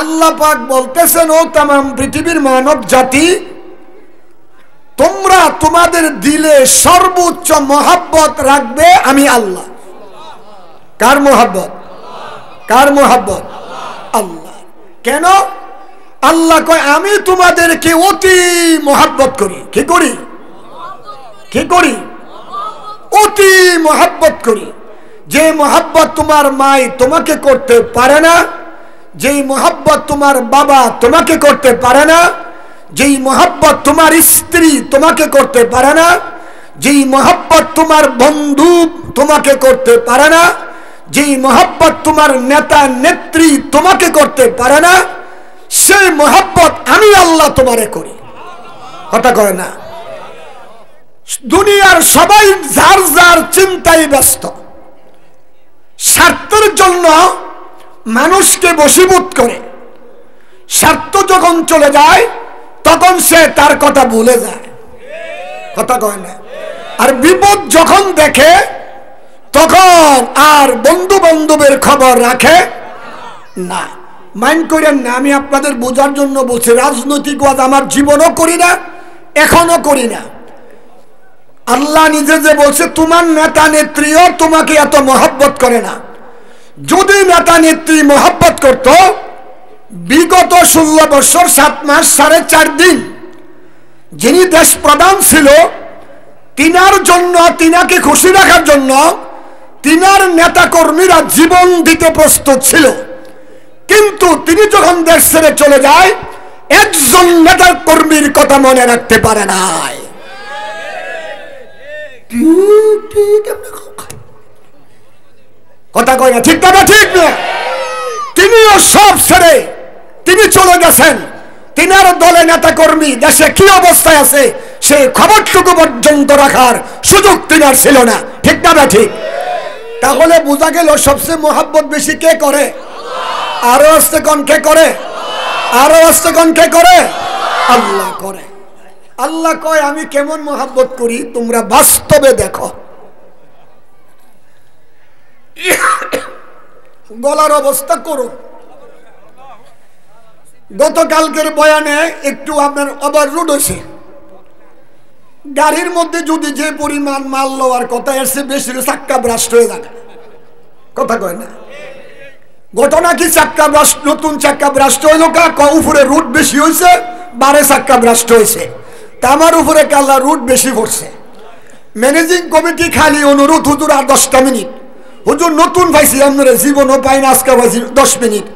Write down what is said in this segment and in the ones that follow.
আল্লাহ পাক বলতেছেন, ও তামাম পৃথিবীর মানব জাতি, তোমরা তোমাদের দিলে সর্বোচ্চ মহব্বত রাখবে আমি আল্লাহ। কার মহব্বত? কার মহব্বত? আল্লাহ। কেন? আল্লাহ কয় আমি তোমাদেরকে অতি মহব্বত করি। কি করি? কি করি? অতি মহব্বত করি। যে মহব্বত তোমার মাই তোমাকে করতে পারে না, যেই মহব্বত তোমার বাবা তোমাকে করতে পারে না, যেই মহব্বত তোমার স্ত্রী তোমাকে করতে পারে না, যেই মহব্বত তোমার বন্ধু তোমাকে করতে পারে না, যেই মহব্বত তোমার নেতা নেত্রী তোমাকে করতে পারে না, সেই মহব্বত আমি আল্লাহ তোমারে করি। কথা কয় না? দুনিয়ার সবাই যার যার চিন্তায় ব্যস্ত, স্বার্থের জন্য মানুষকে বশীভূত করে। স্বার্থ যখন চলে যায় তখন সে তার কথা ভুলে যায়। কথা কয় না? আর বিপদ যখন দেখে তখন আর বন্ধু বান্ধবের খবর রাখে না। মাইন্ড করেন না, আমি আপনাদের বোঝার জন্য বলছি। রাজনৈতিক ওয়াজ আমার জীবনও করি না, এখনো করি না। আল্লাহ নিজে যে বলছে তোমার নেতা নেত্রীও তোমাকে এত মহব্বত করে না। যদি নেতা নেত্রী মহব্বত করত, বিগত 16 বছর 7 মাস 4.5 দিন যিনি দেশ প্রধান ছিল, তিনার জন্য, তিনাকে খুশি রাখার জন্য তিনার নেতা কর্মীরা জীবন দিতে প্রস্তুত ছিল। কিন্তু তিনি যখন দেশ ছেড়ে চলে যায়, একজন নেতা কর্মীর কথা মনে রাখতে পারে নাই। কথা কয় না? ঠিক না? ঠিক না? তিনিও সব ছেড়ে তিনি চলে গেছেন। তিনার দলে নেতা কর্মী দেশে কি অবস্থায় আছে সে খবরটুকু পর্যন্ত রাখার সুযোগ তিনার ছিল না। ঠিক না? ঠিক। তাহলে বোঝা গেল সবচেয়ে মহব্বত বেশি কে করে? আরো আসতে কোন কে করে? আরো আসতে কোন কে করে? আল্লাহ করে। আল্লাহ কয় আমি কেমন মহব্বত করি তোমরা বাস্তবে দেখো। গলার অবস্থা করুন। গতকালকের বয়ানে একটু আপনার ওভারলোড হয়েছে। গাড়ির মধ্যে যদি যে পরিমাণ মাল লওয়ার কথা এসে বেশি চাক্কা ব্রাস্ট হয়ে যাবে। কথা কয় না? ঘটনা কি? চাক্কা ব্রাস্ট, নতুন চাক্কা ব্রাস্ট হইল কা? উপরে রুট বেশি হয়েছে, 12 চাক্কা ব্রাস্ট হয়েছে। তা আমার উপরে কাল্লা রুট বেশি পড়ছে। ম্যানেজিং কমিটি খালি অনুরোধ, হুজুর আর 10টা মিনিট। হুজুর নতুন পাইছি, আপনারা জীবনও পাই না, আজকে পাইছি 10 মিনিট।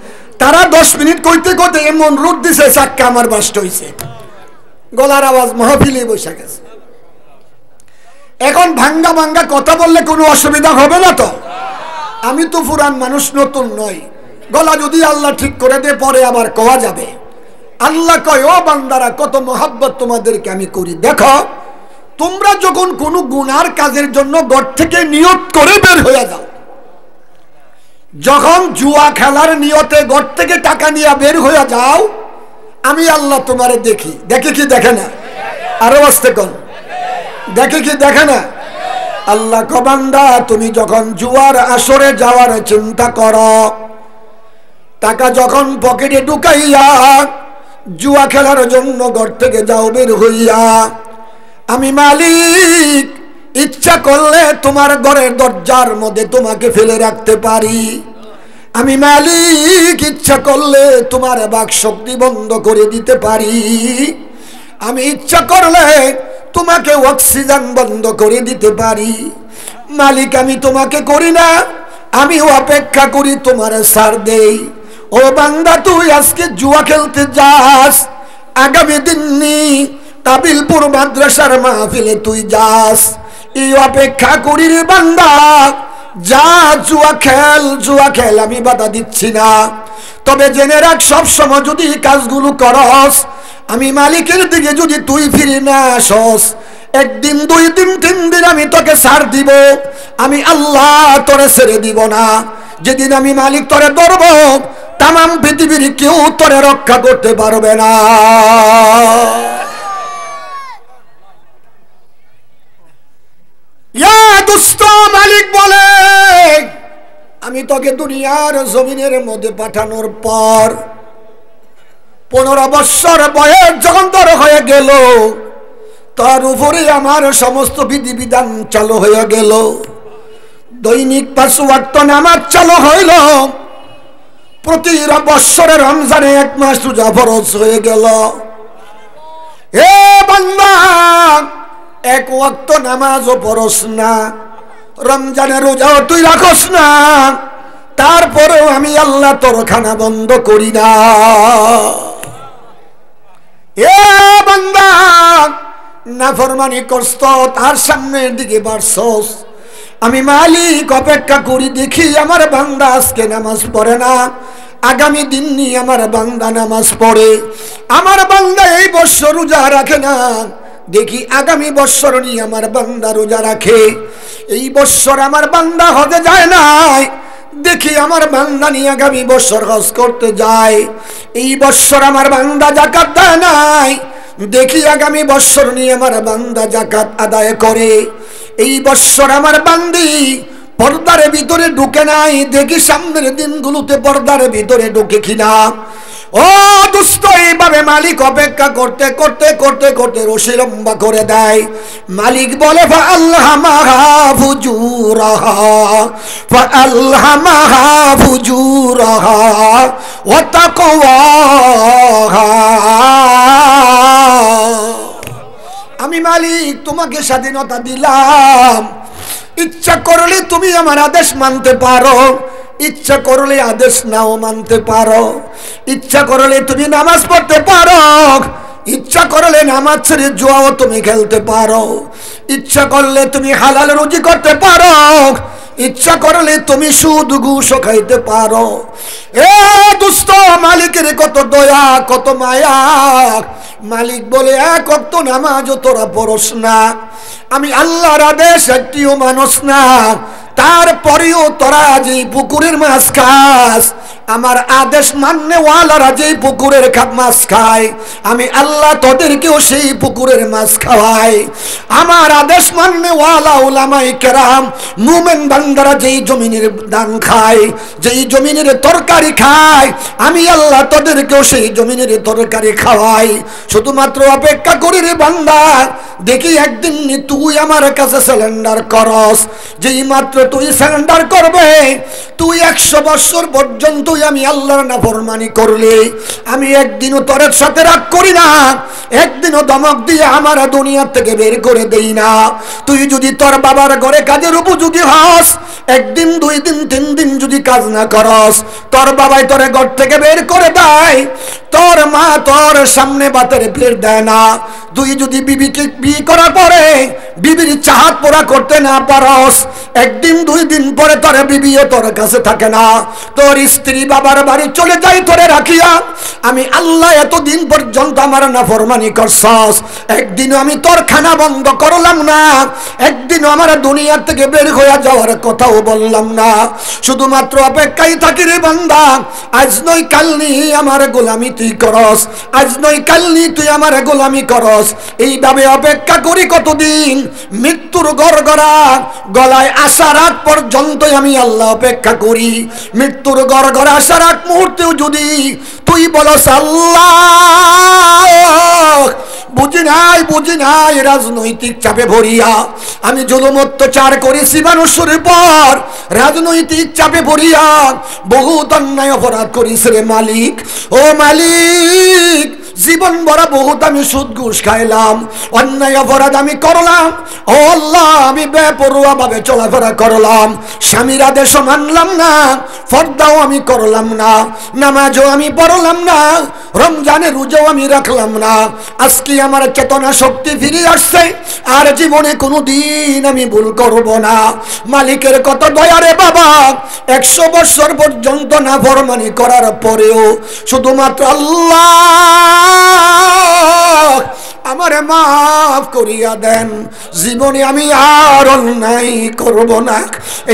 তারা 10 মিনিট কইতে কইতে এমন রুট দিছে চাক্কা আমার ব্রাস্ট হয়েছে। গলার আওয়াজ মাহফিলে বসে গেছে। এখন ভাঙ্গা ভাঙ্গা কথা বললে কোনো অসুবিধা হবে না তো? আমি তো পুরান মানুষ, নতুন নই। গলা যদি আল্লাহ ঠিক করে দে পরে আবার কওয়া যাবে। আল্লাহ কয়, ও বান্দারা কত মহব্বত তোমাদেরকে আমি করি। দেখো, তোমরা যখন কোনো গুনার কাজের জন্য ঘর থেকে নিয়ত করে বের হয়ে যাও, যখন জুয়া খেলার নিয়তে ঘর থেকে টাকা নিয়ে বের হয়ে যাও, আমি আল্লাহ তোমারে দেখি। দেখে কি দেখে না? আরো আসতে কোন? দেখে কি দেখে না? আল্লাহ কয়, বান্দা তুমি যখন জুয়ার আসরে যাওয়ার চিন্তা করো, টাকা যখন পকেটে ঢুকাইয়া জুয়া খেলার জন্য ঘর থেকে যাও বের হইয়া, আমি মালিক ইচ্ছা করলে তোমার ঘরের দরজার মধ্যে তোমাকে ফেলে রাখতে পারি। আমি মালিক ইচ্ছা করলে তোমার বাক শক্তি বন্ধ করে দিতে পারি। আমি ইচ্ছা করলে তোমাকে অক্সিজেন বন্ধ করে দিতে পারি। মালিক আমি তোমাকে করি না, আমি অপেক্ষা করি তোমার ছাড় দেই। ও বান্দা, তুই আজকে জুয়া খেলতে যাস, আগামী দিন কাবিলপুর মাদ্রাসার মাহফিলে তুই যাস, এই অপেক্ষা করি রে বান্দা। যা জুয়া খেল, জুয়া খেল, আমি বাধা দিচ্ছি না। তবে জেনে রাখ, সব সময় যদি কাজগুলো করস, আমি মালিকের দিকে যদি তুই ফিরে না আসস, একদিন, 2 দিন, 3 দিন আমি তোকে ছাড় দিব। আমি আল্লাহ তোরে ছেড়ে দিব না। যেদিন আমি মালিক তোরে ধরব, তামাম পৃথিবীর কেউ তোরে রক্ষা করতে পারবে না। ইয়া দোস্ত, মালিক বলে, আমি তোকে দুনিয়ার জমিনের মধ্যে পাঠানোর পর 15 বৎসর বয়স যখন তোর হয়ে গেল, তার উপরে আমার সমস্ত বিধিবিধান চালু হয়ে গেল। দৈনিক 5 ওয়াক্ত নামাজ চালু হইল। প্রতি বৎসরে রমজানে 1 মাস রোজা ফরজ হয়ে গেল। এ বান্দা, 1 ওয়াক্ত নামাজও পড়স না, রমজানের রোজাও তুই রাখস না, তারপরেও আমি আল্লাহ তোর খানা বন্ধ করি না। এ বান্দা, নাফরমানি করছ, তার সামনের দিকে বাড়ছস। আমি মালিক অপেক্ষা করি, দেখি আমার বান্দা আজকে নামাজ পড়ে না, আগামী দিন নিয়ে আমার বান্দা নামাজ পড়ে। আমার বান্দা এই বৎসর রোজা রাখে না, দেখি আগামী বৎসর নিয়ে আমার বান্দা রোজা রাখে। এই বৎসর আমার বান্দা হজে যায় নাই, দেখি আমার বান্দা নিয়ে আগামী বৎসর হজ করতে যায়। এই বৎসর আমার বান্দা যাকাত দেয় নাই, দেখি আগামী বৎসর নিয়ে আমার বান্দা যাকাত আদায় করে। এই বৎসর আমার বান্দি পর্দার ভিতরে ঢুকে নাই, দেখি সামনের দিনগুলোতে পর্দার ভিতরে ঢুকে কিনা। ও দুষ্ট, এইভাবে মালিক অপেক্ষা করতে করতে করতে করতে রশি লম্বা করে দেয়। মালিক বলে ফাআলহামাহা ফুজুরাহা ফাআলহামাহা ফুজুরাহা ওয়া তাকওয়াহা। আমি মালিক তোমাকে স্বাধীনতা দিলাম, ইচ্ছা করলে তুমি আমার আদেশ মানতে পারো, ইচ্ছা করলে আদেশ নাও মানতে পারো। ইচ্ছা করলে তুমি নামাজ পড়তে পারো, ইচ্ছা করলে নামাজ ছেড়ে জুয়াও তুমি খেলতে পারো। ইচ্ছা করলে তুমি হালাল রুজি করতে পারো, ইচ্ছা করলে তুমি সুদ ঘুষ খাইতে পারো। এ দুষ্ট, মালিকের কত দয়া কত মায়া। মালিক বলে 1 ওয়াক্ত নামাজও তোরা পড়স না, আমি আল্লাহর আদেশ একটিও মানস না, তারপরেও তোরা যে পুকুরের মাছ খাস, আমার আদেশ মাননে ওয়ালারা যে পুকুরের মাছ খায়, আমি আল্লাহ তোদেরকেও সেই পুকুরের মাছ খাওয়াই। আমার আদেশ মাননে ওয়ালা উলামায়ে কেরাম মুমিন বান্দারা যেই জমিনের দান খায়, যেই জমিনের তরকারি খায়, আমি আল্লাহ তোদেরকেও সেই জমিনের তরকারি খাওয়াই। শুধুমাত্র অপেক্ষা করি রে বান্দা, দেখি একদিন তুই আমার কাছে সারেন্ডার করস। যেই মাত্র তুই সারেন্ডার করবে, তুই 100 বছর পর্যন্ত আমি আল্লাহর নাফরমানি করলে আমি একদিনও তোর সাথে রাগ করি না, একদিনও ধমক দিয়ে আমার দুনিয়া থেকে বের করে দেই না। তুই যদি তোর বাবার ঘরে কাজের উপযোগী হস, 1 দিন 2 দিন 3 দিন যদি কাজ না করস, তোর বাবাই তোর ঘর থেকে বের করে দেয়। তোর মা তোর সামনে ভাতের প্লেট দেয় না। তুই যদি বিবিকে বিয়ে করার পরে বিবির চাহাত পোড়া করতে না পারস, 1 দিন 2 দিন পরে তোর বিবিও তোর কাছে থাকে না, তোর স্ত্রী বাবার বাড়ি চলে যাই তোরে রাখিয়া। আমি আল্লাহ এতদিন পর্যন্ত আমার নাফরমানি করছস, একদিনও আমি তোর খানা বন্ধ করলাম না, একদিনও আমার দুনিয়া থেকে বের হয়ে যাওয়ার কথাও বললাম না। শুধুমাত্র অপেক্ষায় থাকি রে বান্দা, আজ নয় কাল নি আমার গোলামি তুই করস, আজ নয় কাল নি তুই আমার গোলামি করস। এইভাবে অপেক্ষা করি কতদিন, মৃত্যুর গড়গড়া গলায় আসার আগ পর্যন্ত আমি আল্লাহ অপেক্ষা করি। মৃত্যুর গড়গড়া আসার আগ মুহূর্তেও যদি তুই বলস আল্লাহ বুঝি নাই রাজনৈতিক চাপে ভরিয়া আমি জুলুম অত্যাচার করেছি মানুষের পর, রাজনৈতিক চাপে ভরিয়া বহুত অন্যায় অপরাধ করিস রে মালিক। ও মালিক, জীবন ভরা বহুত আমি সুদ ঘুষ খাইলাম, অন্যায় অপরাধ আমি করলাম। ও আল্লাহ, আমি বেপরোয়া ভাবে চলাফেরা করলাম, স্বামীর আদেশও মানলাম না, ফরদাও আমি করলাম না, নামাজও আমি পড়লাম না, রমজানের রোজাও আমি রাখলাম না। আজকে আমার চেতনা শক্তি ফিরে আসছে, আর জীবনে কোনো দিন আমি ভুল করব না। মালিকের কত দয়া রে বাবা, 100 বছর পর্যন্ত নাফরমানি করার পরেও শুধুমাত্র আল্লাহ আমারে মাফ করিয়া দেন, জীবনে আমি আর অন্যায় করব না।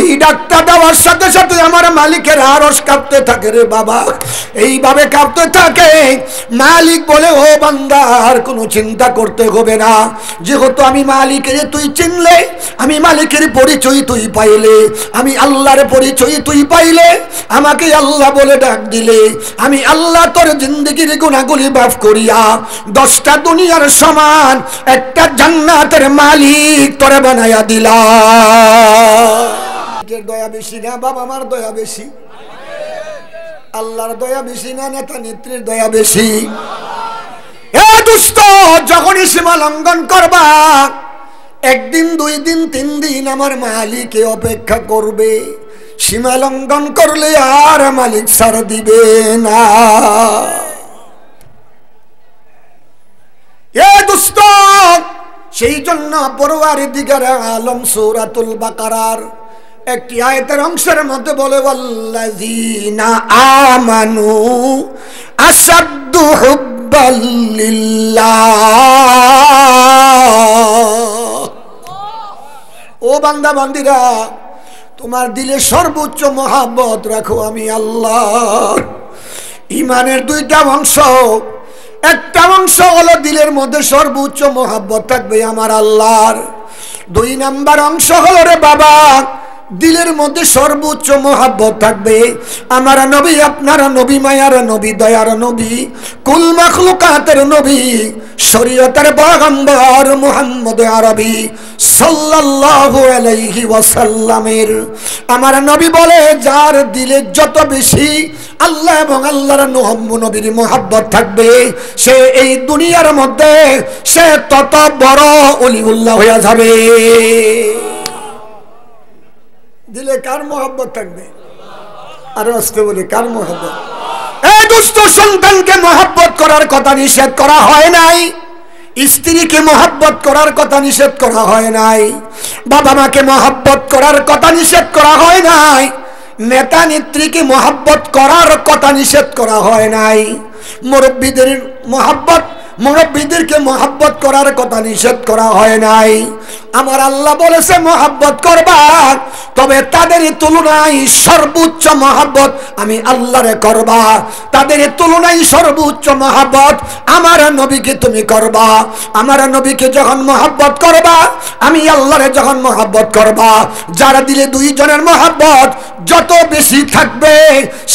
এই ডাক্তার দেওয়ার সাথে সাথে আমার মালিকের আরশ কাঁপতে থাকে রে বাবা, এইভাবে কাঁপতে থাকে। মালিক বলে, ও বান্দা আর কোনো চিন্তা করতে হবে না, যেহেতু আমি মালিকের তুই চিনলে, আমি মালিকের পরিচয় তুই পাইলে, আমি আল্লাহর পরিচয় তুই পাইলে, আমাকে আল্লাহ বলে ডাক দিলে, আমি আল্লাহ তোর জিন্দেগির গুনাহগুলি মাফ করিয়া 10টা দুনিয়ার সমান একটা জান্নাতের মালিক তোরে বানায়া দিলাম। দয়া বেশি না বাবা, আমার দয়া বেশি? আল্লাহর দয়া বেশি না নেতা নেত্রীর দয়া বেশি? এ দুষ্ট, যখনই সীমা লঙ্ঘন করবা, একদিন 2 দিন 3 দিন আমার মালিকে অপেক্ষা করবে। সীমা লঙ্ঘন করলে আর মালিক ছাড় দিবে না। এ দুষ্ট, সেই জন্য পরওয়ারদিগার আলম সূরাতুল বাকারার একটি আয়াতের অংশের মধ্যে বলে, ওয়াল্লাযীনা আমানু আশাদ্দু হুব্বাল লিল্লাহ। ও বান্দা বান্দিরা, তোমার দিলে সর্বোচ্চ মহাব্বত রাখো আমি আল্লাহ। ইমানের 2টা অংশ, একটা অংশ হলো দিলের মধ্যে সর্বোচ্চ মহাব্বত থাকবে আমার আল্লাহর। 2 নাম্বার অংশ হলো রে বাবা, দিলের মধ্যে সর্বোচ্চ মহাব্বত থাকবে আমার নবী, আপনার নবী, মায়ার নবী, দয়ার নবী, কুল মাখলুকাতের নবী, শরীয়তের পয়গম্বর মুহাম্মদ আরবি সাল্লাল্লাহু আলাইহি ওয়াসাল্লামের। আমার নবী বলে, যার দিলে যত বেশি আল্লাহ এবং আল্লাহর নবীর মহাব্বত থাকবে, সে এই দুনিয়ার মধ্যে সে তত বড় ওলিউল্লাহ হয়ে যাবে। দিলে কার মহব্বত থাকবে? আর আসতে বলে, কার মহব্বত? এই দুষ্ট সন্তানকে মহব্বত করার কথা নিষেধ করা হয় নাই, স্ত্রীকে মহব্বত করার কথা নিষেধ করা হয় নাই, বাবা মাকে মহব্বত করার কথা নিষেধ করা হয় নাই, নেতা নেত্রীকে মহব্বত করার কথা নিষেধ করা হয় নাই, মুরব্বীদেরকে মহব্বত করার কথা নিষেধ করা হয় নাই। আমার আল্লাহ বলেছে মহব্বত করবা, তবে তাদের তুলনায় সর্বোচ্চ মহব্বত আমি আল্লাহরে করবা। তাদের তুলনায় সর্বোচ্চ মহব্বত আমার নবীকে তুমি করবা। আমার নবীকে যখন মহব্বত করবা, আমি আল্লাহরে যখন মহব্বত করবা, যারা দিলে 2 জনের মহব্বত যত বেশি থাকবে,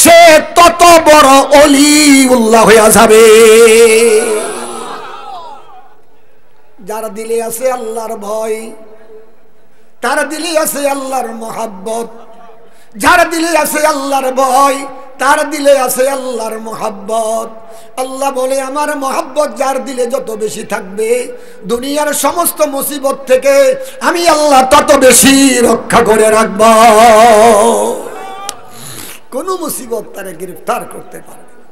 সে তত বড় ওলিউল্লাহ হয়ে যাবে। যার দিলে আছে আল্লাহর ভয়, তার দিলে আছে আল্লাহর মহব্বত। যার দিলে আছে আল্লাহর ভয়, তার দিলে আছে আল্লাহর মহব্বত। আল্লাহ বলে, আমার মহব্বত যার দিলে যত বেশি থাকবে, দুনিয়ার সমস্ত মুসিবত থেকে আমি আল্লাহ তত বেশি রক্ষা করে রাখব। কোন মুসিবত তারে গ্রেফতার করতে পারবে না।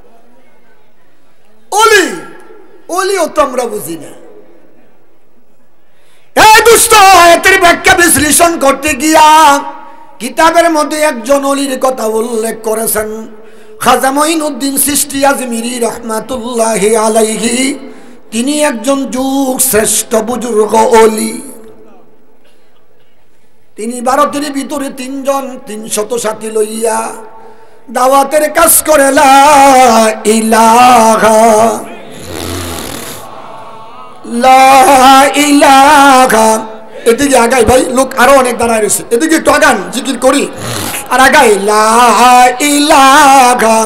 ওলিও তো আমরা বুঝি না। এই দুষ্ট, এর ব্যাখ্যা বিশ্লেষণ করতে গিয়া কিতাবের মধ্যে একজন ওলির কথা উল্লেখ করেছেন, খাজা মঈনুদ্দিন চিশতি আজমিরি রহমাতুল্লাহি আলাইহি। তিনি একজন যুগ শ্রেষ্ঠ বুজুর্গ ওলি। তিনি ভারতের ভিতরে 3 জন 300 সাথী লইয়া দাওয়াতের কাজ করে। লা ইলাহা লা ইলাহা। এদিকে আগাই ভাই, লোক আরো অনেক দাঁড়ায় রয়েছে, এদিকে একটু আগান, জিকির করি আর আগাই। লা ইলাহা,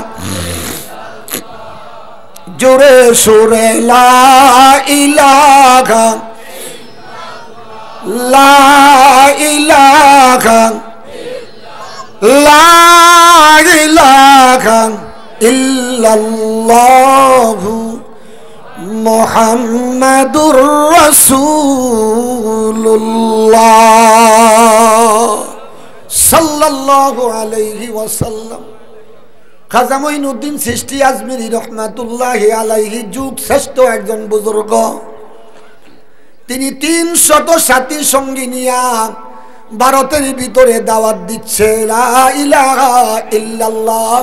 জোরে সুরে লা ইলাহা লা ইলাহা লা ইলাহা ইল্লাল্লাহু মুহাম্মাদুর রাসূলুল্লাহ সাল্লাল্লাহু আলাইহি ওয়াসাল্লাম। খাজা মঈনুদ্দিন চিশতি আজমিরি রহমাতুল্লাহি আলাইহি যুগ শ্রেষ্ঠ একজন বুজুর্গ। তিনি 300 সাথী সঙ্গী নিয়া ভারতের ভিতরে দাওয়াত দিচ্ছে, লা ইলাহা ইল্লাল্লাহ,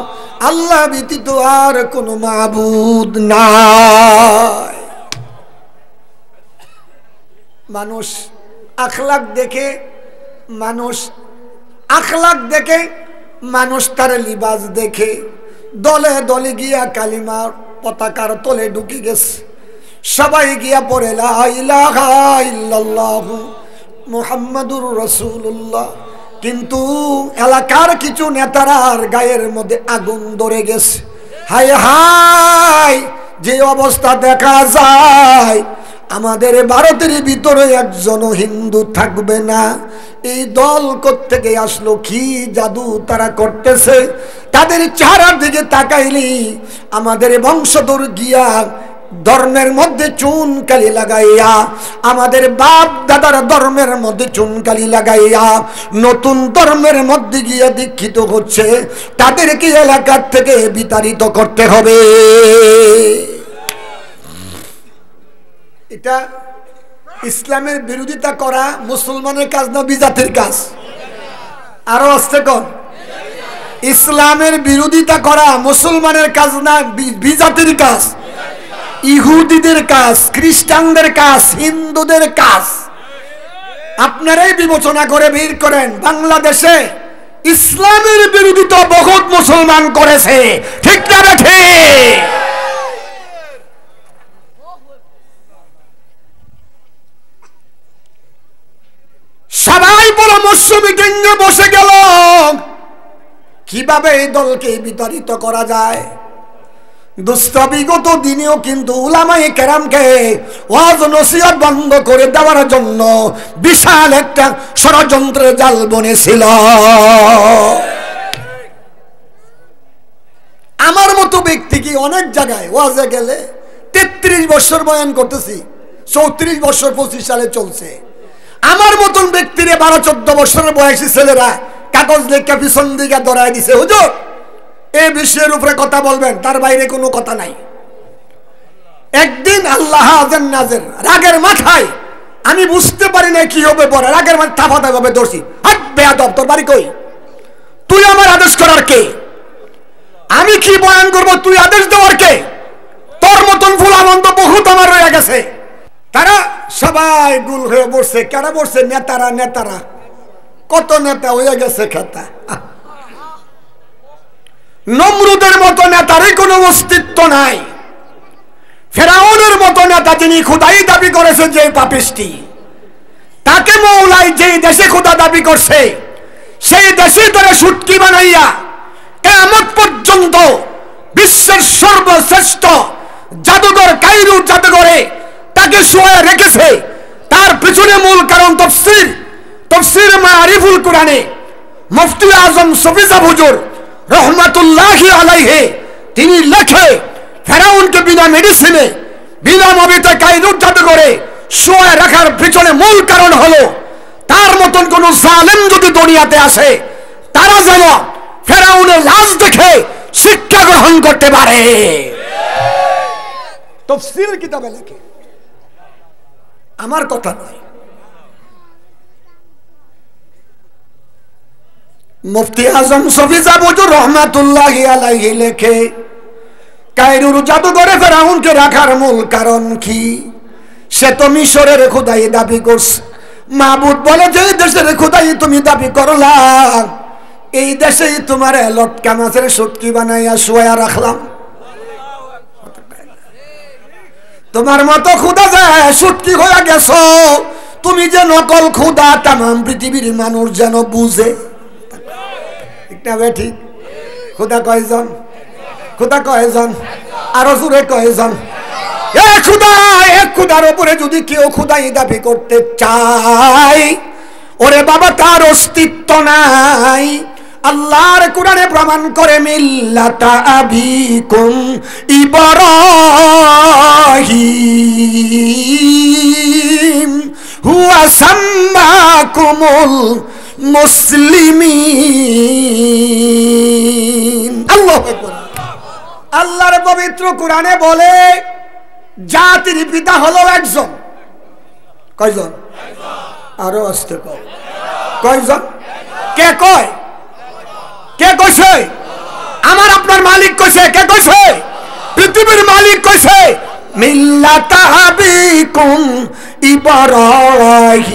আল্লাহ ব্যতীত আর কোনো মাবুদ নাই। মানুষ আখলাক দেখে, মানুষ আখলাক দেখে, মানুষ তার লিবাস দেখে দলে দলে গিয়া কালিমার পতাকার তলে ঢুকে গেছে। সবাই গিয়া পড়ে লা ইলাহা ইল্লাল্লাহু মুহাম্মাদুর রাসূলুল্লাহ, কিন্তু এলাকার কিছু নেতারার গায়ের মধ্যে আগুন ধরে গেছে। হায় হায়, যে অবস্থা দেখা যায়, আমাদের ভারতের ভিতরে একজনও হিন্দু থাকবে না। এই দল কোত্থেকে আসলো, কি জাদু তারা করতেছে। তাদের চেহারার দিকে তাকাইলি আমাদের বংশধর গিয়া ধর্মের মধ্যে চুনকালি লাগাইয়া, আমাদের বাপ দাদার ধর্মের মধ্যে চুনকালি লাগাইয়া নতুন ধর্মের মধ্যে গিয়া দীক্ষিত হচ্ছে। তাদেরকে এলাকার থেকে বিতাড়িত করতে হবে। এটা ইসলামের বিরোধিতা করা মুসলমানের কাজ না বিজাতির কাজ? আরো আসতে কন, ইসলামের বিরোধিতা করা মুসলমানের কাজ না বিজাতির কাজ? ইহুদিদের কাজ, খ্রিস্টানদের কাজ, হিন্দুদের কাজ। আপনারাই বিবেচনা করে বের করেন, বাংলাদেশে ইসলামের বিরোধিতা বহুত মুসলমান করেছে, ঠিক না বেঠে? সবাই পরামর্শ মিটিংয়ে বসে গেল কিভাবে এই দলকে বিতাড়িত করা যায়। দুষ্ট বিগত দিনেও কিন্তু উলামায়ে কেরামকে ওয়াজ নসিহত বন্ধ করে দেওয়ার জন্য বিশাল একটা ষড়যন্ত্রের জাল বনেছিল। আমার মতো ব্যক্তি কি অনেক জায়গায় ওয়াজে গেলে 33 বছর বয়ান করতেছি, 34 বছর 25 সালে চলছে। আমার মতন ব্যক্তিরে 12-14 বছরের বয়সী ছেলেরা কাগজ লেখা পিছন দিকে ধরায় দিছে, হুজুর এই বিষয়ের উপরে কথা বলবেন, তার বাইরে কোনো কথা নাই। একদিন আল্লাহ নাজের রাগের মাথায়, আমি বুঝতে পারি না কি হবে, পরে রাগের মাথায় থাপা থাপা ধরছি, হাট বেয়াদব, তোর বাড়ি কই? তুই আমার আদেশ করার কে? আমি কি বয়ান করবো, তুই আদেশ দেওয়ার কে? তোর মতন ফুলামন্ত বহুত আমার রয়ে গেছে। তারা সবাই গুল হয়ে বসছে। কারা বসছে? নেতারা। নেতারা কত নেতা হয়ে গেছে খেতা। নমরুদের মতো নেতারই কোনো অস্তিত্ব নাই। ফেরাউনের মতো নেতা, যিনি খোদাই দাবি করেছে, যে পাপিষ্টি, তাকে মৌলাই যে দেশে খোদা দাবি করছে, সেই দেশে তারা সুটকি বানাইয়া কিয়ামত পর্যন্ত বিশ্বের সর্বশ্রেষ্ঠ জাদুঘর কায়রো জাদুঘরে তাকে শুয়ে রেখেছে। তার পিছনে মূল কারণ তফসির মারিফুল কোরআনে মুফতি আজম সফিজা হুজুর রহমাতুল্লাহি আলাইহি তিনি লেখে, ফেরাউনকে বিনা মেডিসিনে, বিনা মবিতে কায়রো জাদুঘরে শুয়ে রাখার পিছনে মূল কারণ হলো, তার মতন কোন জালেম যদি দুনিয়াতে আসে, তারা যেন ফেরাউনের লাশ দেখে শিক্ষা গ্রহণ করতে পারে। তফসির কিতাবে লেখে, আমার কথা নয়। মুফতি আজম সফিজা হুজুর রহমাতুল্লাহি আলাইহি লেখে, কায়রোর জাদুঘরে ফেরাউনকে রাখার মূল কারণ কি? সে তো মিশরের খোদাই দাবি করছে। মাবুদ বলে, যে দেশের খোদাই তুমি দাবি করলা, এই দেশেই তোমার লটকা মাছের শুটকি বানাইয়া শুয়া রাখলাম। তোমার মতো খুদা যায় শুটকি হয়ে গেছো, তুমি যে নকল খুদা তাম পৃথিবীর মানুষ যেন বুঝে। ঠিক? খুদা কয়জন? খুদা কয়জন? আরো জোরে কয়জন? এক খুদা, এক খুদার উপরে যদি কেউ খুদাই দাবি করতে চায়, ওরে বাবা, তার অস্তিত্ব নাই। আল্লাহর কোরআনে প্রমাণ করে, মিল্লাতা আবিকুম ইব্রাহিম হুয়া সাম্মাকুমুল মুসলিমিন। আল্লাহু আকবার। আল্লাহর পবিত্র কোরআনে বলে, জাতির পিতা হলো একজন। কয়জন? আরো আসতে কয়। কয়জন? কে কয়? কে কইছে? আমার আপনার মালিক কইছে। কে কইছে? পৃথিবীর মালিক কইছে। মিল্লাতা আবিকুম ইব্রাহিম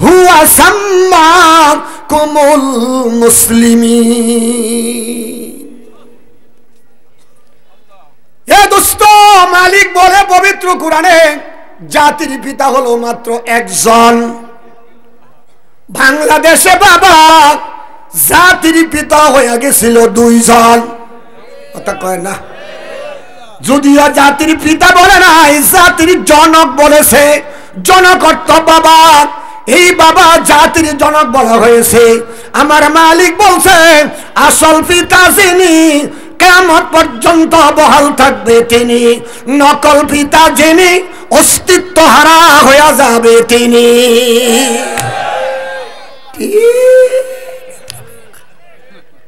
হুয়া সাম্মাকুমুল মুসলিমিন। এ দোস্ত, মালিক বলে পবিত্র কোরআনে জাতির পিতা হলো মাত্র একজন। বাংলাদেশে বাবা জাতির পিতা হয়ে গেছিল দুইজন। কথা কয় না? যদিও জাতির পিতা বলে নাই, জাতির জনক বলেছে। জনক অর্থ বাবা। এই বাবা জাতির জনক বলা হয়েছে। আমার মালিক বলছে আসল পিতা যিনি, কিয়ামত পর্যন্ত বহাল থাকবে তিনি। নকল পিতা যিনি, অস্তিত্ব হারা হয়ে যাবে তিনি।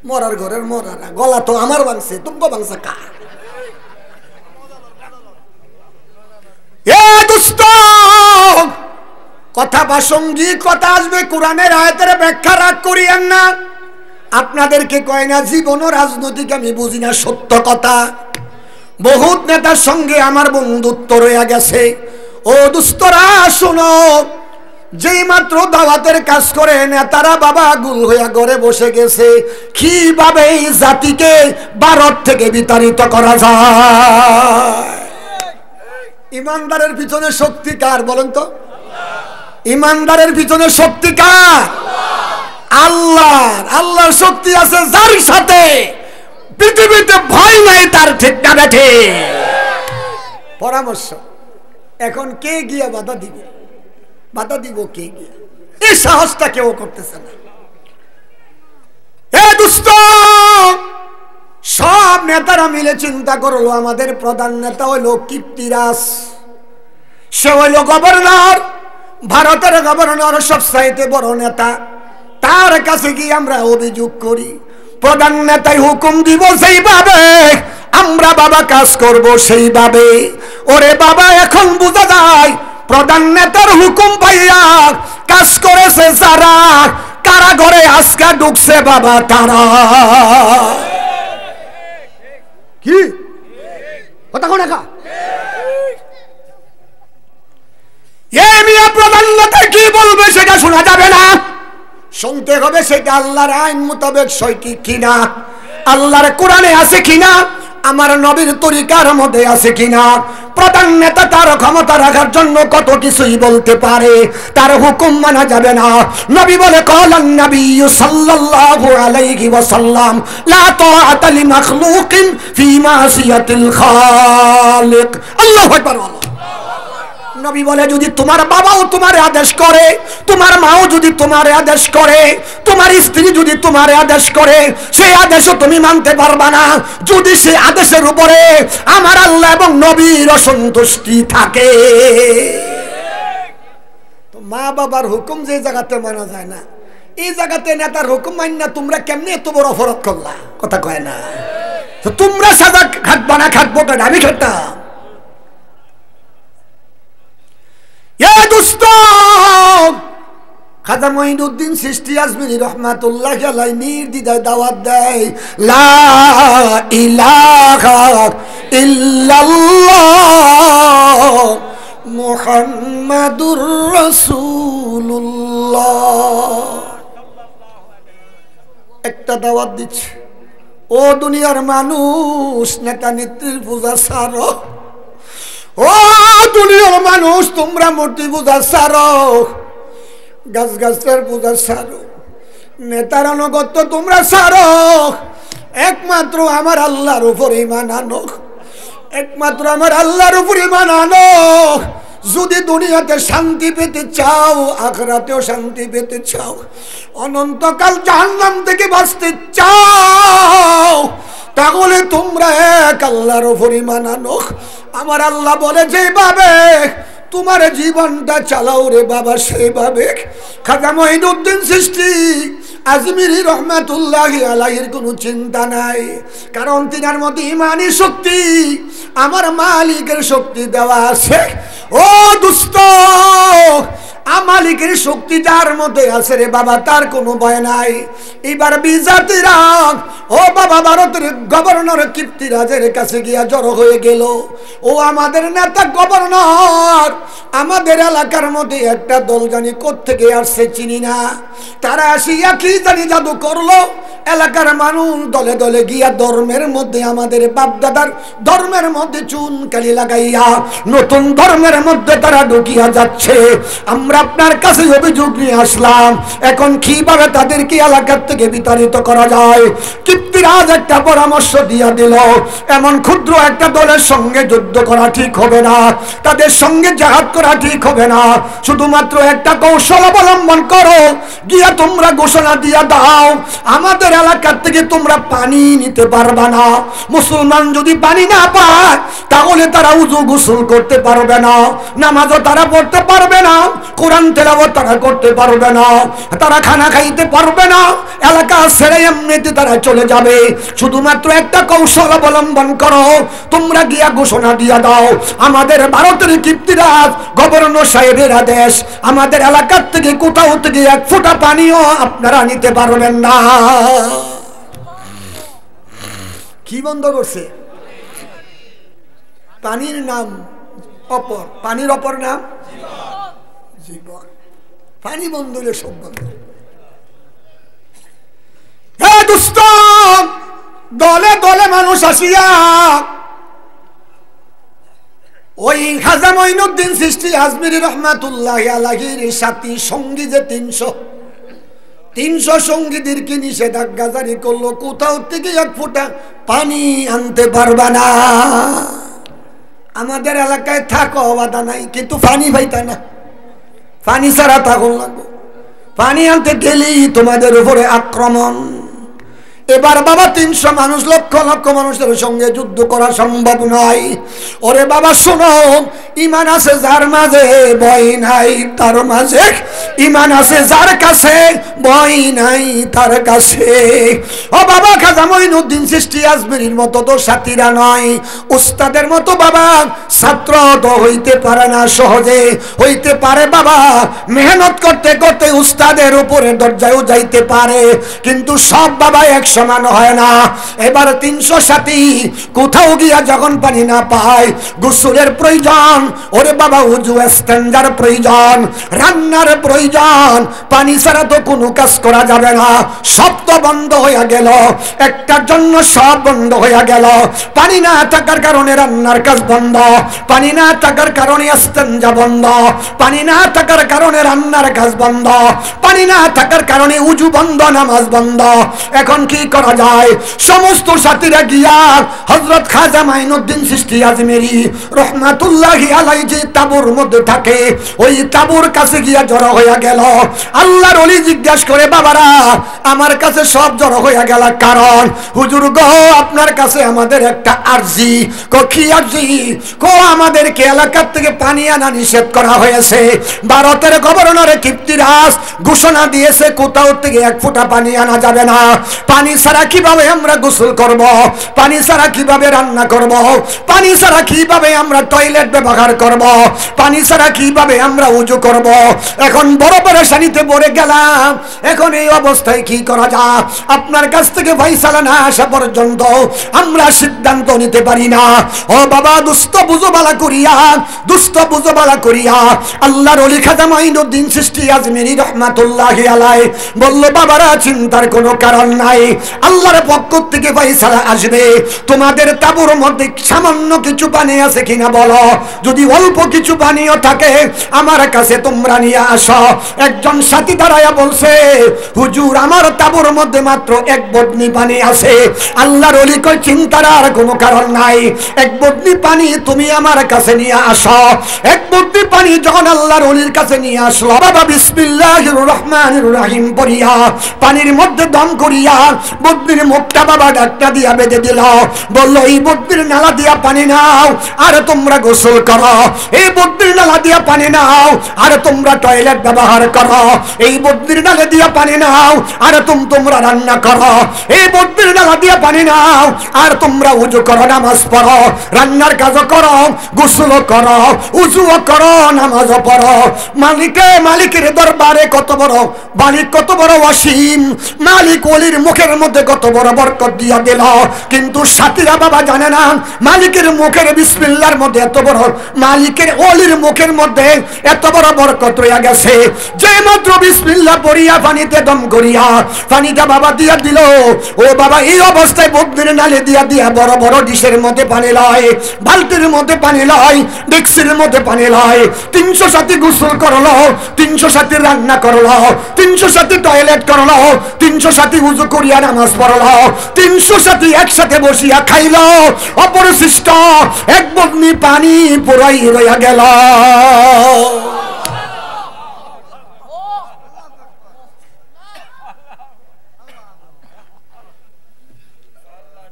মরার ঘরের মরারা গলা তো আমার ভাঙছে, তুমি ভাঙছে কার? কথা প্রাসঙ্গিক কথা আসবে, কোরআনের আয়াতের ব্যাখ্যা রাগ করিয়েন না। আপনাদেরকে কয় না জীবন ও রাজনৈতিক আমি বুঝি না, সত্য কথা। বহুত নেতার সঙ্গে আমার বন্ধুত্ব রয়ে গেছে। ও দুস্তরা শোনো, যেই মাত্র দাওয়াতের কাজ করে নেতারা বাবা গুল হইয়া ঘরে বসে গেছে। কিভাবে এই জাতিকে ভারত থেকে বিতাড়িত করা যায়? ইমানদারের পিছনে শক্তি কার বলেন তো? ইমানদারের পিছনে শক্তি কার? আল্লাহর। আল্লাহর শক্তি আছে যার সাথে পৃথিবীতে ভয় নাই তার, ঠিক না বেঠে? পরামর্শ, এখন কে গিয়া বাধা দিবে? বাধা দিব কে গিয়া? এই সাহসটা কেউ করতেছে না। এ দুষ্ট, সব নেতারা মিলে চিন্তা করলো আমাদের প্রধান নেতা হইল কীর্তিরাজ। সে হইল গভর্নর, ভারতের গভর্নর, সবচাইতে বড় নেতা। তার কাছে গিয়ে আমরা অভিযোগ করি, প্রধান নেতাই হুকুম দিব সেইভাবে আমরা বাবা কাজ করব সেইভাবে। ওরে বাবা, এখন বোঝা যায় প্রধান নেতার হুকুম পাইয়া কাজ করেছে যারা, কারাগারে আজকা ঢুকছে বাবা তারা। কি কথা কোন একা? এই মিয়া প্রধান নেতা কি বলবে সেটা শোনা যাবে না, শুনতে হবে সেটা আল্লাহর আইন মোতাবেক সঠিক কিনা, আল্লাহর কোরআনে আছে কিনা, আমার নবীর তরিকার মধ্যে আছে কিনা। প্রধান নেতা তার ক্ষমতা রাখার জন্য কত কিছুই বলতে পারে, তার হুকুম মানা যাবে না। নবী বলে ক্বালান নাবিয়্যু সাল্লাল্লাহু আলাইহি ওয়াসাল্লাম লা তাআতা লিমাখলুকিন ফি মাসিয়াতিল খালিক। আল্লাহু আকবার। নবী বলে যদি তোমার বাবাও তোমার আদেশ করে, তোমার মাও যদি তোমার আদেশ করে, তোমার স্ত্রী যদি তোমার আদেশ করে, সেই আদেশও তুমি মানতে পারবা না যদি সেই আদেশের উপরে আমার আল্লাহ এবং নবীর অসন্তুষ্টি থাকে। তো মা বাবার হুকুম যে জায়গাতে মানা যায় না, এই জায়গাতে নেতার হুকুম মানি না, তোমরা কেমনে এত বড় অপরাধ করলা? কথা কয় না? তো তোমরা সাজা খাটবা না, খাটবো কেন? আমি খাটতাম। খাজা মঈনুদ্দিন চিশতি আজমিরি রহমাতুল্লাহি আলাইহি নির্দ্বিধায় দাওয়াত দেয়, লা ইলাহা ইল্লাল্লাহ মুহাম্মাদুর রাসূলুল্লাহ। একটা দাওয়াত দিচ্ছে, ও দুনিয়ার মানুষ, নেতা নেত্রীর পূজা ছাড়ো। ও দুনিয়ার মানুষ, তোমরা মূর্তি পূজা ছাড়ো, গাছ গাছের পূজা ছাড়ো, নেতার আনুগত্য তোমরা ছাড়ো, একমাত্র আমার আল্লাহর উপর ঈমান আনো, একমাত্র আমার আল্লাহর উপর ঈমান আনো। যদি দুনিয়াতে শান্তি পেতে চাও, আখিরাতেও শান্তি পেতে চাও, অনন্তকাল জাহান্নাম থেকে বাঁচতে চাও, তাহলে তোমরা এক আল্লাহর উপর ঈমান আনো। আমার আল্লাহ বলে যেভাবে তোমার জীবনটা চালাও রে বাবা, সেইভাবে। খাজা মঈনুদ্দিন চিশতি আজমিরি রহমাতুল্লাহি আলাইহির কোনো চিন্তা নাই, কারণ তিনার মধ্যে ইমানি শক্তি আমার মালিকের শক্তি দেওয়া আছে। ও দুষ্ট, মালিকের শক্তি যার মধ্যে আছে রে বাবা, তার কোনো ভয় নাই। এবার বিজাতিরা ও বাবা ভারতের গভর্নর কীর্তিরাজের কাছে গিয়া জড়ো হয়ে গেল। ও আমাদের নেতা গভর্নর, আমাদের এলাকার মধ্যে একটা দল জানি কোত্থেকে আসছে চিনি না, তারা আসিয়া কি জানি জাদু করলো। এলাকার মানুষ দলে দলে গিয়া ধর্মের মধ্যে, আমাদের বাপদাদার ধর্মের মধ্যে চুনকালি লাগাইয়া নতুন ধর্মের মধ্যে তারা ঢুকিয়া যাচ্ছে। আমরা আপনার কাছে অভিযোগ নিয়ে আসলাম, এখন কিভাবে তাদেরকে এলাকার থেকে বিতাড়িত করা যায়। কীর্তিরাজ একটা পরামর্শ দিয়া দিল, এমন ক্ষুদ্র একটা দলের সঙ্গে যুদ্ধ করা ঠিক হবে না, তাদের সঙ্গে জাহাদ করা ঠিক হবে না। শুধুমাত্র একটা কৌশল অবলম্বন করো, গিয়া তোমরা ঘোষণা দিয়া দাও, আমাদের এলাকার থেকে তোমরা পানি নিতে পারবে না। মুসলমান যদি পানি না পায় তাহলে তারা উযু গোসল করতে পারবে না, নামাজও তারা পড়তে পারবে না, কোরআন তেলাওয়াত তারা করতে পারবে না, তারা খানা খাইতে পারবে না, এলাকা ছেড়ে এমনিতে তারা চলে যাবে। শুধুমাত্র একটা কৌশল অবলম্বন করো, তোমরা গিয়া ঘোষণা দিয়া দাও, আমাদের ভারতের কীর্তিরাজ গভর্নর সাহেবের আদেশ, আমাদের এলাকার থেকে কোথাও থেকে এক ফোঁটা পানিও আপনারা নিতে পারবেন না। কি বন্ধ করছে? পানির নাম অপর, পানির অপর নাম জীবন। পানি বন্ধ হলে সব বন্ধ। হে দুষ্ট, দলে দলে মানুষ আসিয়া ওই খাজা মঈনুদ্দিন চিশতি আজমিরি রহমাতুল্লাহি আলাইহির সাথী সঙ্গী যে 300 সঙ্গীদেরকে নিষেধাজ্ঞা জারি করলো, কোথাও থেকে এক ফোঁটা পানি আনতে পারবা না। আমাদের এলাকায় থাকো বাধা নাই, কিন্তু পানি পাইতা না, পানি ছাড়া থাকুন লাগবে। পানি আনতে গেলেই তোমাদের উপরে আক্রমণ। এবার বাবা 300 মানুষ, লক্ষ লক্ষ মানুষের সঙ্গে যুদ্ধ করা সম্ভব নয়। ওরে বাবা শোনো, ইমান আছে যার মাঝে ভয় নাই তার মাঝে, ইমান আছে যার কাছে ভয় নাই তার কাছে। ও বাবা খাজা মঈনুদ্দিন চিশতি আজমিরির মতো তো সাথীরা নয়, উস্তাদের মতো বাবা ছাত্র তো হইতে পারে না, সহজে হইতে পারে বাবা, মেহনত করতে করতে উস্তাদের উপরে দরজায়ও যাইতে পারে, কিন্তু সব বাবা এক সমান হয় না। এবার 300 সাথী কোথাও গিয়া যখন পানি না পায়, গোসলের প্রয়োজন, ওরে বাবা উযু ইস্তেঞ্জার প্রয়োজন, রান্নার প্রয়োজন, পানি ছাড়া তো কোনো কাজ করা যাবে না। সব তো বন্ধ হয়ে গেল, একটার জন্য সব বন্ধ হয়ে গেল। পানি না থাকার কারণে রান্নার কাজ বন্ধ, পানি না থাকার কারণে ইস্তেঞ্জা বন্ধ, পানি না থাকার কারণে রান্নার কাজ বন্ধ, পানি না থাকার কারণে উযু বন্ধ, নামাজ বন্ধ। এখন কি করা যায়? সমস্ত সাথীরা গিয়া হযরত খাজা মঈনুদ্দিন চিশতি আজমিরি রহমাতুল্লাহি আলাইহি যে তাবুর মধ্যে থাকে, ওই তাবুর কাছে গিয়া জড়ো হয়ে গেল। আল্লাহর ওলি জিজ্ঞাসা করে, বাবারা আমার কাছে সব জড়ো হয়ে গেল কারণ? হুজুর গো, আপনার কাছে আমাদের একটা আরজি। কি আরজি? আমাদেরকে এলাকার থেকে পানি আনা নিষেধ করা হয়েছে। ভারতের গভর্নর কীর্তিরাজ ঘোষণা দিয়েছে কোথাও থেকে এক ফোঁটা পানি আনা যাবে না। পানি ছাড়া কিভাবে আমরা গোসল করব? পানি ছাড়া কিভাবে রান্না করব? পানি ছাড়া কিভাবে আমরা টয়লেট ব্যবহার করব? পানি ছাড়া কিভাবে আমরা উযু করব? এখন বড় পেরেশানিতে পড়ে গেলাম। এখন এই অবস্থায় কি করা যায়? আপনার কাছ থেকে ফয়সালা না আসা পর্যন্ত আমরা সিদ্ধান্ত নিতে পারি না। ও বাবা, দুষ্ট বুঝবালা করিয়া, দুষ্ট বুঝবালা করিয়া আল্লাহর ওলি খাজা মঈনুদ্দিন চিশতি আজমিরি রহমাতুল্লাহি আলাইহি বলল, বাবারা চিন্তার কোনো কারণ নাই, আল্লাহর পক্ষ থেকে ফয়সালা আসবে। তোমাদের তাঁবুর মধ্যে সামান্য কিছু পানি আছে কিনা বলো, যদি অল্প কিছু পানিও থাকে আমার কাছে তোমরা নিয়ে আসো। একজন সাথী দাঁড়ায়া বলছে, হুজুর আমার তাঁবুর মধ্যে মাত্র 1 বদনি পানি আছে। আল্লাহর ওলি কই, চিন্তার আর কোনো কারণ নাই, 1 বদনি পানি তুমি আমার কাছে নিয়ে আসো। 1 বদনি পানি যখন আল্লাহর ওলির কাছে নিয়ে আসলো, বাবা বিসমিল্লাহির রহমানির রহিম পড়িয়া পানির মধ্যে দম করিয়া বদ্রির মুখটা বাবা ডাক্তার দিয়া বেঁধে দিল, বললো এই বদ্রির নালা দিয়া পানি নাও আর তোমরা গোসল করো, এই বদ্রির নালা দিয়া পানি নাও আর তোমরা টয়লেট ব্যবহার করো, এই বদ্রির নালা দিয়া পানি নাও আর তোমরা রান্না করো, এই বদ্রির নালা দিয়া পানি নাও আর তোমরা উজু করো, নামাজ পড়ো, রান্নার কাজও করো, গোসলও করো, উজুও করো, নামাজও পড়ো। মালিকের দরবারে কত বড় মালিক, কত বড় অসীম মালিক, ওলির মুখের মধ্যে কত বড় বরকত দিয়া দিল। কিন্তু সাথীরা বাবা জানে না মালিকের মুখের বিসমিল্লাহর মধ্যে এত বড়, মালিকের ওলির মুখের মধ্যে এত বড় বরকত রইয়া গেছে। যে মাত্র বিসমিল্লাহ পড়িয়া পানিতে দম করিয়া পানিটা বাবা দিয়া দিল, ও বাবা এই অবস্থায় বদ্রির নালে দিয়া দিয়া বড় বড় ডিশের মধ্যে পানি লয়, বালতির মধ্যে পানি লয়, ডেক্সির মধ্যে পানি লয়। 300 সাথী গোসল করলো, 300 সাথী রান্না করলো, 300 সাথী টয়লেট করলো, 300 সাথী উজু করিয়া নামাজ পড়লো, 300 সাথী একসাথে বসিয়া খাইল, অপরিশিষ্ট এক বগ্নি পানি পুরাই রইয়া গেল।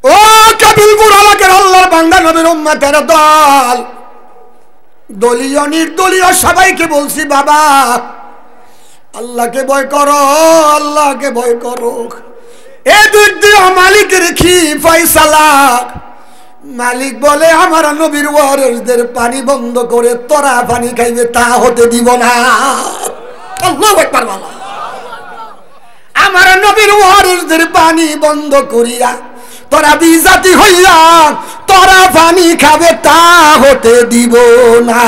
ও কাবিলপুর এলাকার আল্লাহর বান্দা নবীর উম্মতের দল, দলীয় নির্দলীয় সবাইকে বলছি বাবা আল্লাহকে ভয় করো, আল্লাহকে ভয় করো। এদিক দিয়ে মালিকের কি ফয়সালা, মালিক বলে আমার নবীর ওয়ারিসদের পানি বন্ধ করে তোরা পানি খাইবে তা হতে দিব না। আল্লাহু আকবার বলো। আমার নবীর ওয়ারিসদের পানি বন্ধ করিয়া তোরা বিজাতি হইয়া তোরা পানি খাবে তা হতে দিব না।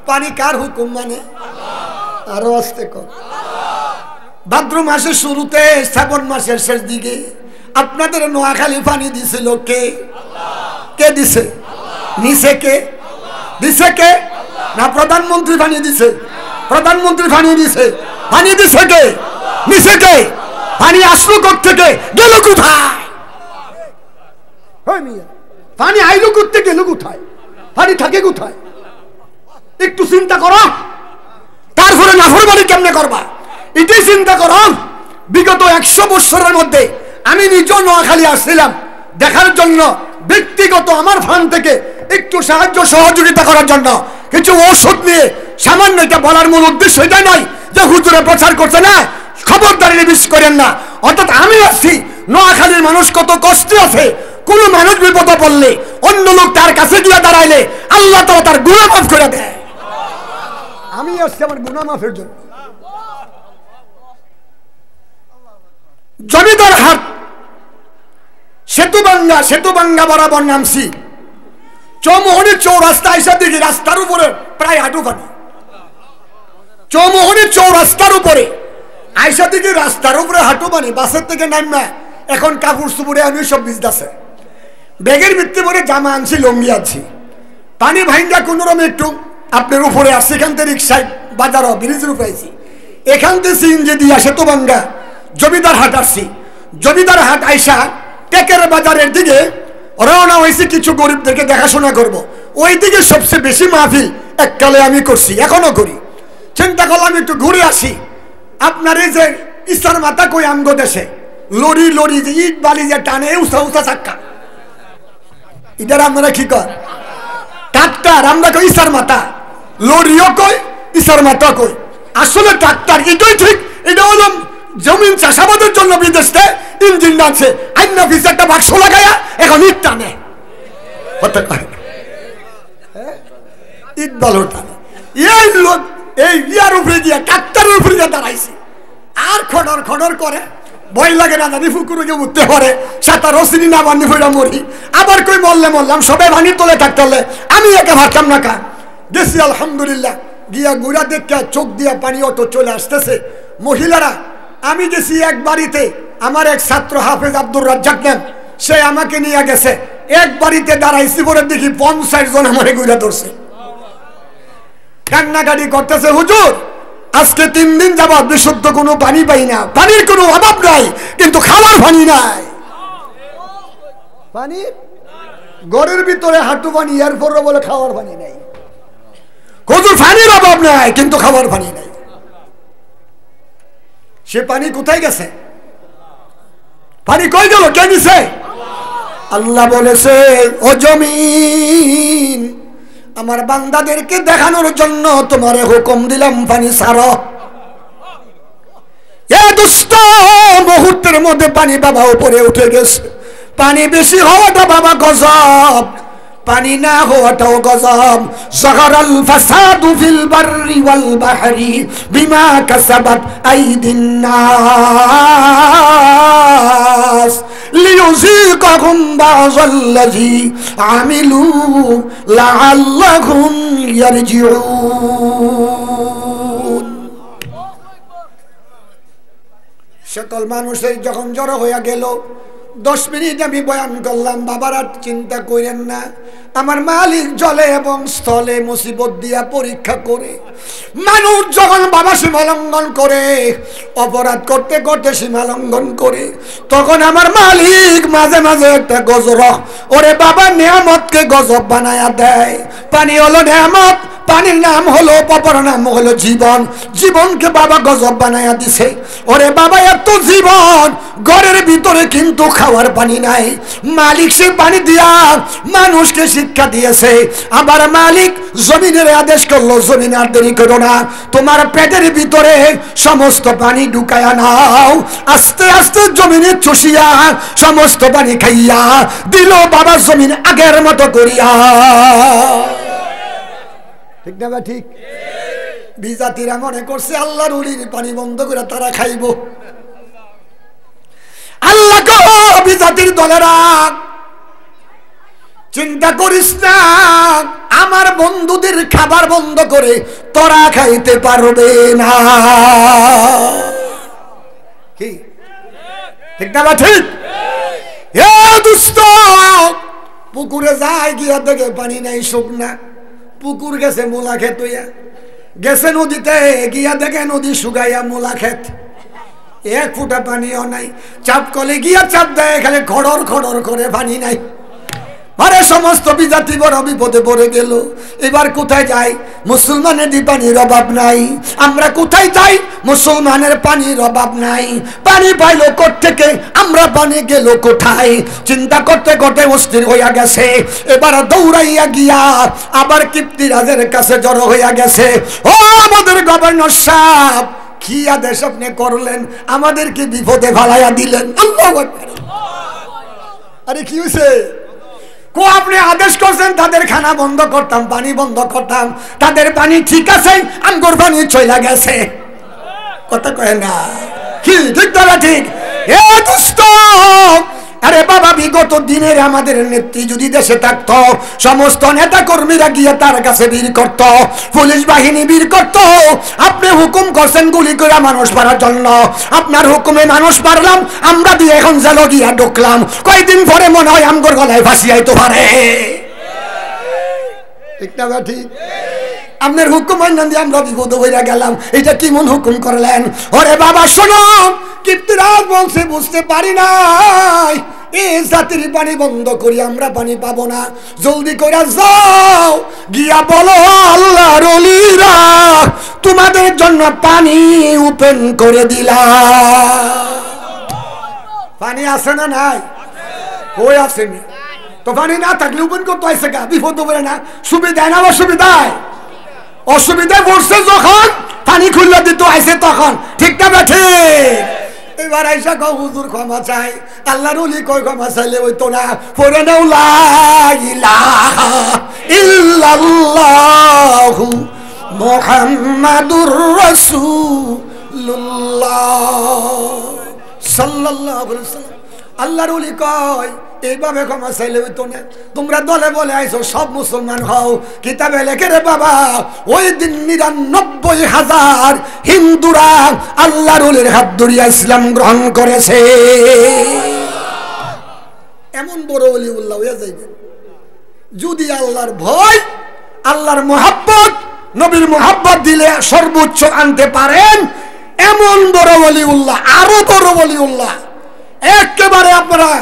পানি কার হুকুম মানে? আরো আসতে কর। ভাদ্র মাসের শুরুতে, শ্রাবণ মাসের শেষ দিকে আপনাদের নোয়াখালী পানি দিছিল কে? কে দিছে? নিছে কে? দিছে কে? না প্রধানমন্ত্রী পানি দিছে? প্রধানমন্ত্রী পানি দিছে? পানি দিছে কে? নিছে কে? পানি আসলো কোত্থেকে, গেল কোথায়? পানি আইলো করতে গেল কোথায়? পানি থাকে কোথায়? একটু চিন্তা করো। তারপরে নাফরমানি কেমনে করবা এটাই চিন্তা করো। বিগত 100 বছরের মধ্যে আমি নিজেও নোয়াখালী আসছিলাম দেখার জন্য, ব্যক্তিগত আমার ফান্ড থেকে একটু সাহায্য সহযোগিতা করার জন্য, কিছু ওষুধ নিয়ে। সামান্য এটা বলার মূল উদ্দেশ্য এটাই নয় যে হুজুরে প্রচার করছে না, খবরদারি বিশ করেন না। অর্থাৎ আমি আসছি নোয়াখালীর মানুষ কত কষ্টে আছে, কোন মানুষ বিপদে পড়লে অন্য লোক তার কাছে গিয়ে দাঁড়াইলে আল্লাহ তার গুনাহ মাফ করে দেয়। আমি আসছি আমার গুনাহ মাফের জন্য। জমিদার হাট সেতুবাঙ্গা বরাবর নামছি, চৌমোহনীর চৌরাস্তা আইসা দিকে রাস্তার উপরে প্রায় হাঁটু পানি। চৌমোহনীর চৌরাস্তার উপরে আইসা দিকে রাস্তার উপরে হাঁটু পানি। বাসের থেকে নামা এখন কাপড় চুপুরে আমি সব ভিজতেছে। ব্যাগের ভিত্তি করে জামা আনছি, লঙ্গি আনছি। পানি ভাঙ্গা কোনোরকম একটু আপনার উপরে আসছে, এখান থেকে রিক্সায় বাজার ব্রিজের উপরে আইছি, এখান থেকে সিএনজি দিয়া সেতুবাঙ্গা জমিদার হাট আসছি। জমিদার হাট আইসা টেকের বাজারের দিকে রওনা হয়েছি, কিছু গরিবদেরকে দেখাশোনা করব। ওই দিকে সবচেয়ে বেশি মাহফিল এককালে আমি করছি, এখনো করি। চিন্তা করলাম একটু ঘুরে আসি। আপনার এই যে ইসার মাথা কই আমগো দেশে লরি লরি যে ইট বালি যে টানে উঁচা উঁচা চাক্কা, এটার আপনারা কি কর? ট্রাক্টর। আমরা কই ইসার মাথা, লরিও কই ইসার মাথা কই। আসলে ট্রাক্টর এটাই ঠিক। এটা হলো জমিন চাষাবাদের জন্য বিদেশ থেকে ইঞ্জিন আছে, আইনা পিছে একটা বাক্স লাগায়া এখন ইট টানে, ইট বালু টানে। এই লোক এই ইয়ার উপরে দিয়ে ট্রাক্টরের উপরে দিয়ে দাঁড়াইছে আর খড়র খড়র করে। ভয় লাগে না জানি ফুকুরকে উঠতে পারে, সাঁতার রসিনি না বানি ফেরা মরি। আবার কই মরলাম, সবাই বানি তোলে থাকতে হলে আমি একে ভাবতাম না কা গেছি। আলহামদুলিল্লাহ গিয়া গুড়া দেখে চোখ দিয়া পানি অত চলে আসতেছে। মহিলারা, আমি গেছি এক বাড়িতে, আমার এক ছাত্র হাফেজ আব্দুর রাজ্জাক নাম, সে আমাকে নিয়ে গেছে। এক বাড়িতে দাঁড়াইছি পরে দেখি 50 জন আমারে গুড়া ধরছে, কান্নাকাটি করতেছে। হুজুর আজকে 3 দিন যাবত বিশুদ্ধ কোনো পানি পাই না, পানির কোনো অভাব নাই, কিন্তু খাওয়ার পানি নাই। পানি ঘরের ভিতরে হাঁটু পানি, এরপরে বলে খাওয়ার পানি নাই। হুজুর পানির অভাব নাই কিন্তু খাওয়ার পানি নাই। সে পানি কোথায় গেছে? পানি কই গেল? কে দিছে? আল্লাহ বলেছে, ও জমিন, আমার বান্দাদেরকে দেখানোর জন্য তোমারে হুকুম দিলাম পানি ছাড়ো। এ দুষ্ট, মুহূর্তের মধ্যে পানি বাবা উপরে উঠে গেছে। পানি বেশি হওয়াটা বাবা গজব, পানি না হওয়াটাও গজব। যাহারাল ফাসাদু ফিল বাররি ওয়াল বাহরি বিমা কাসাবাত আইদিন নাস লিয়ুযীকাহুম বা'যাল্লাযী আমিলু লাআল্লাহুম ইয়ারজিউন। সকল মানুষের যখন জড়ো হইয়া গেল, 10 মিনিট আমি বয়ান করলাম, বাবারা চিন্তা করেন না, আমার মালিক জলে এবং স্থলে মুসিবত দিয়া পরীক্ষা করে। মানুষ যখন বাবা সীমালঙ্ঘন করে, অপরাধ করতে করতে সীমালঙ্ঘন করে, তখন আমার মালিক মাঝে মাঝে একটা গজব, ওরে বাবা নিয়ামতকে গজব বানায়া দেয়। পানি হলো নিয়ামত, পানির নাম হলো, বাবার নাম হলো জীবন। জীবনকে বাবা গজব বানায়া দিছে। ওরে বাবা এত জীবন, ঘরের ভিতরে কিন্তু খাওয়ার পানি নাই। মালিক সে পানি দিয়া মানুষকে শিক্ষা দিয়েছে। আবার মালিক জমিনের আদেশ করলো, জমিন আর দেরি করো না, তোমার পেটের ভিতরে সমস্ত পানি ঢুকায়া নাও। আস্তে আস্তে জমিনে চুষিয়া সমস্ত পানি খাইয়া দিল বাবা জমিন আগের মতো করিয়া। ঠিক না? ঠিক। বিজাতিরা মনে করছে আল্লাহর ওলির পানি বন্ধ করে তারা খাইব। আল্লাহ গো, বিজাতির দলেরা চিন্তা করিস না, আমার বন্ধুদের খাবার বন্ধ করে তোরা খাইতে পারবে না। কি ঠিক না? ঠিক। এ দুষ্ট, পুকুরে যায় গিয়া দেখে পানি নাই, শুকনা পুকুর গেছে মূলা খেত হইয়া গেছে, নদীতে গিয়া দেখে নদী শুকাইয়া মূলা খেত, এক ফুটা পানিও নাই। চাপ কলে গিয়া চাপ দেয়, খালি খড়র খড়র করে, পানি নাই। আরে সমস্ত বিজাতি বড় বিপদে পড়ে গেল। এবার কোথায় যাই? মুসলমানের পানির অভাব নাই। আমরা কোথায় যাই? মুসলমানের পানির অভাব নাই। পানি পাইলো কোত্থেকে, আমরা পানি গেল কোথায়? চিন্তা করতে করতে অস্থির হইয়া গেছে। এবার দৌড়াইয়া গিয়া আবার কিপ্তিরাজের কাছে জড়ো হইয়া গেছে। ও আমাদের গভর্নর সাহেব, কি আদেশ আপনি করলেন? আমাদেরকে বিপদে ফেলাইয়া দিলেন। আল্লাহু আকবার। আরে কি হয়েছে? কো আপনি আদেশ করছেন তাদের খানা বন্ধ করতাম, পানি বন্ধ করতাম, তাদের পানি ঠিক আছে, আমগোর পানি চইলা গেছে। কথা কয় না? কি ঠিক? তারা ঠিক। এ দুষ্ট, আরে বাবা, বিগত দিনের আমাদের নেত্রী যদি দেশে থাকতো, সমস্ত নেতা কর্মীরা গিয়ে তার কাছে ভিড় করত, পুলিশ বাহিনী ভিড় করত। আপনি হুকুম করছেন গুলি করে মানুষ মারার জন্য, আপনার হুকুমে মানুষ মারলাম, আমরা দিয়ে এখন জেল গিয়া ঢুকলাম, কয়েকদিন পরে মনে হয় আমগোর গলায় ফাঁসি আইতে পারে। ঠিক না? ঠিক। আপনার হুকুম দিয়ে আমরা বিপদ হইয়া গেলাম, এটা কি মন হুকুম করলেন? ওরে বাবা শোনো, কিপ্তিরাজ বলছে বুঝতে পারি নাই, এই জাতির পানি বন্ধ করি, আমরা পানি পাবো না। জলদি করে যাও গিয়া বলো আল্লাহর ওলিরা তোমাদের জন্য পানি ওপেন করে দিলাম। পানি আছে না নাই? কই আসেনি তো? পানি না থাকলে ওপেন করতে হয়েছে গা, বিপদ হবে না? সুবিধায় না অসুবিধায়? অসুবিধায় পড়ছে যখন পানি খুললে দিতে আইছে তখন। ঠিক না? ঠিক। এবার আইসা কও হুজুর ক্ষমা চাই। আল্লাহর ওলি কই ক্ষমা চাইলে হইতো না? পড়ে নাও লা ইলাহা ইল্লাল্লাহু মুহাম্মাদুর রাসূলুল্লাহ সাল্লাল্লাহু আলাইহি ওয়াসাল্লাম। আল্লাহর ওলি কয় এইভাবে ক্ষমা চাইলে হইতো না? তোমরা দলে বলে আইছো সব মুসলমান হও, কিতাবে লেখে রে বাবা, ওই দিন ৯৯,০০০ হিন্দুরা আল্লাহর ওলির হাত ধরিয়া ইসলাম গ্রহণ করেছে। এমন বড় ওলিউল্লাহ হয়ে যাইবে যদি আল্লাহর ভয়, আল্লাহর মোহাব্বত, নবীর মোহাব্বত দিলে সর্বোচ্চ আনতে পারেন। এমন বড় ওলিউল্লাহ, আরো বড় ওলিউল্লাহ। একেবারে আপনারা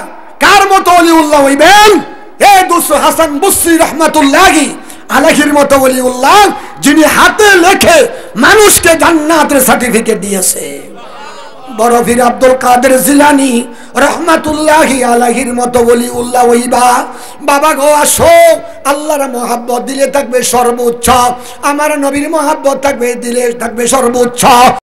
কার মতো ওলিউল্লাহ হইবেন? এ দুসু হাসান বসরি রহমাতুল্লাহি আলাইহির মতো ওলিউল্লাহ, যিনি হাতে লেখে মানুষকে জান্নাতের সার্টিফিকেট দিয়েছে। বড় পীর আব্দুল কাদের জিলানী রহমাতুল্লাহি আলাইহির মতো ওলিউল্লাহ হইবা। বাবা গো আসো, আল্লাহর মহব্বত দিলে থাকবে সর্বোচ্চ, আমার নবীর মহব্বত থাকবে দিলে থাকবে সর্বোচ্চ।